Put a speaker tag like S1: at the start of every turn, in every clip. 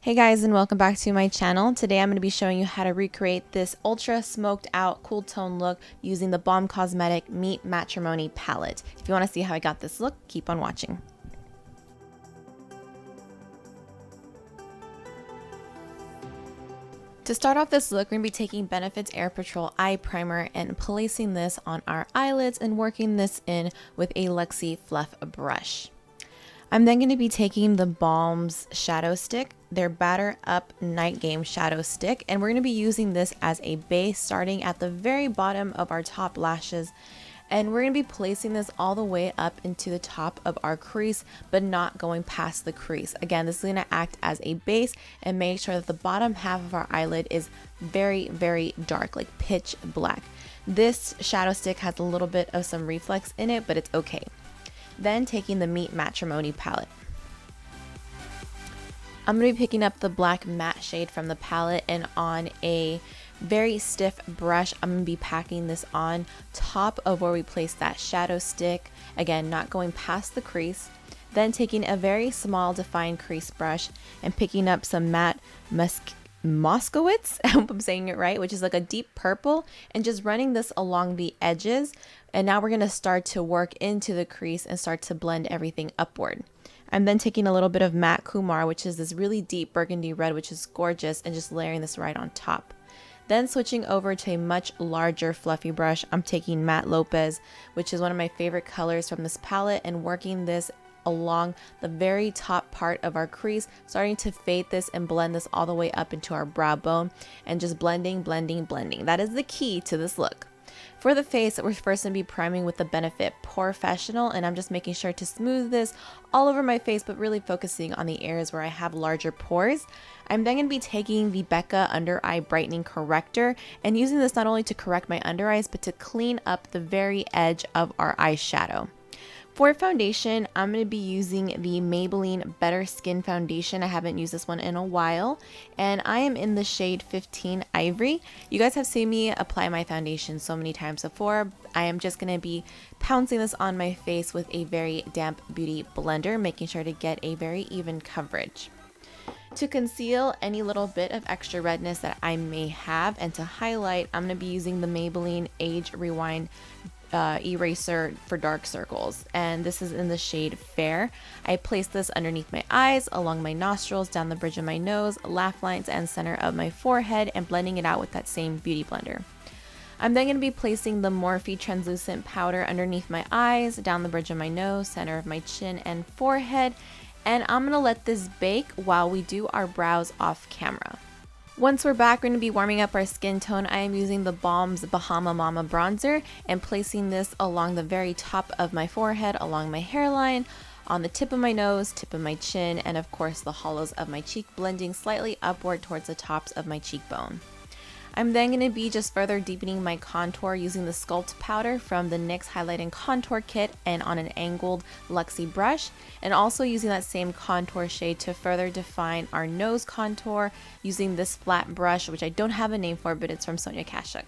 S1: Hey guys, and welcome back to my channel. Today I'm going to be showing you how to recreate this ultra smoked out cool tone look using the Balm Cosmetic Meet MatteTrimony palette. If you want to see how I got this look, keep on watching. To start off this look, we're going to be taking Benefit's Air Patrol Eye Primer and placing this on our eyelids and working this in with a Luxie Fluff brush. I'm then going to be taking the Balm's Shadow Stick, their Batter Up Night Game Shadow Stick, and we're going to be using this as a base starting at the very bottom of our top lashes. And we're going to be placing this all the way up into the top of our crease, but not going past the crease. Again, this is going to act as a base and make sure that the bottom half of our eyelid is very, very dark, like pitch black. This shadow stick has a little bit of some reflex in it, but it's okay. Then taking the Meet MatteTrimony palette. I'm going to be picking up the black matte shade from the palette, and on a very stiff brush, I'm going to be packing this on top of where we placed that shadow stick. Again, not going past the crease. Then taking a very small defined crease brush and picking up some matte Moskowitz, I hope I'm saying it right, which is like a deep purple, and just running this along the edges. And now we're going to start to work into the crease and start to blend everything upward. I'm then taking a little bit of Matte Kumar, which is this really deep burgundy red, which is gorgeous, and just layering this right on top. Then switching over to a much larger fluffy brush, I'm taking Matte Lopez, which is one of my favorite colors from this palette, and working this along the very top part of our crease, starting to fade this and blend this all the way up into our brow bone, and just blending. That is the key to this look. For the face, we're first going to be priming with the Benefit Porefessional, and I'm just making sure to smooth this all over my face, but really focusing on the areas where I have larger pores. I'm then going to be taking the Becca Under Eye Brightening Corrector and using this not only to correct my under eyes, but to clean up the very edge of our eyeshadow. For foundation, I'm going to be using the Maybelline Better Skin Foundation. I haven't used this one in a while, and I am in the shade 15 Ivory. You guys have seen me apply my foundation so many times before. I am just going to be pouncing this on my face with a very damp beauty blender, making sure to get a very even coverage. To conceal any little bit of extra redness that I may have, and to highlight, I'm going to be using the Maybelline Age Rewind eraser for dark circles, and this is in the shade Fair. I place this underneath my eyes, along my nostrils, down the bridge of my nose, laugh lines, and center of my forehead, and blending it out with that same beauty blender. I'm then going to be placing the Morphe translucent powder underneath my eyes, down the bridge of my nose, center of my chin and forehead, and I'm going to let this bake while we do our brows off camera. Once we're back, we're going to be warming up our skin tone. I am using the Balm's Bahama Mama bronzer and placing this along the very top of my forehead, along my hairline, on the tip of my nose, tip of my chin, and of course the hollows of my cheek, blending slightly upward towards the tops of my cheekbone. I'm then going to be just further deepening my contour using the Sculpt powder from the NYX Highlight and Contour Kit and on an angled Luxie brush, and also using that same contour shade to further define our nose contour using this flat brush, which I don't have a name for, but it's from Sonia Kashuk.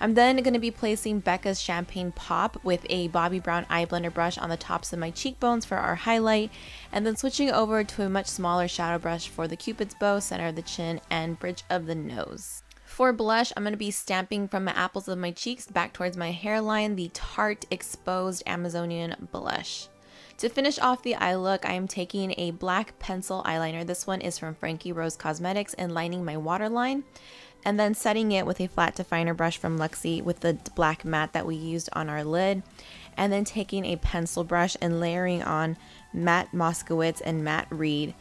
S1: I'm then going to be placing Becca's Champagne Pop with a Bobbi Brown eye blender brush on the tops of my cheekbones for our highlight, and then switching over to a much smaller shadow brush for the Cupid's bow, center of the chin, and bridge of the nose. For blush, I'm going to be stamping from the apples of my cheeks back towards my hairline the Tarte Exposed Amazonian Blush. To finish off the eye look, I am taking a black pencil eyeliner. This one is from Frankie Rose Cosmetics, and lining my waterline, and then setting it with a flat definer brush from Luxie with the black matte that we used on our lid, and then taking a pencil brush and layering on Matte Moskowitz and Matte Reed,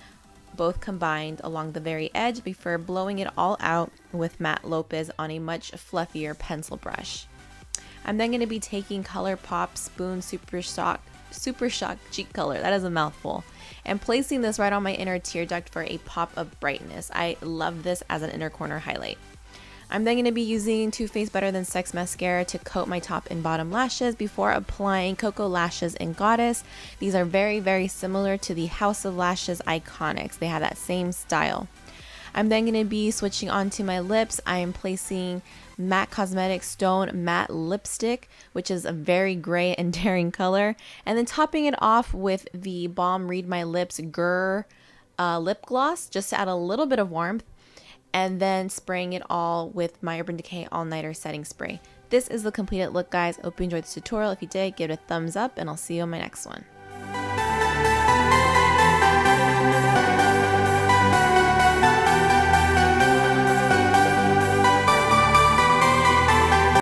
S1: both combined along the very edge, before blowing it all out with Matte Lopez on a much fluffier pencil brush. I'm then going to be taking ColourPop Spoon Super Shock Cheek Color, that is a mouthful, and placing this right on my inner tear duct for a pop of brightness. I love this as an inner corner highlight. I'm then going to be using Too Faced Better Than Sex mascara to coat my top and bottom lashes before applying Koko Lashes in Goddess. These are very, very similar to the House of Lashes Iconics. They have that same style. I'm then going to be switching on to my lips. I am placing MAC Cosmetics Stone Matte Lipstick, which is a very gray and daring color, and then topping it off with the Balm Read My Lips Grrr lip gloss just to add a little bit of warmth, and then spraying it all with my Urban Decay All Nighter Setting Spray. This is the completed look, guys. Hope you enjoyed this tutorial. If you did, give it a thumbs up, and I'll see you in my next one.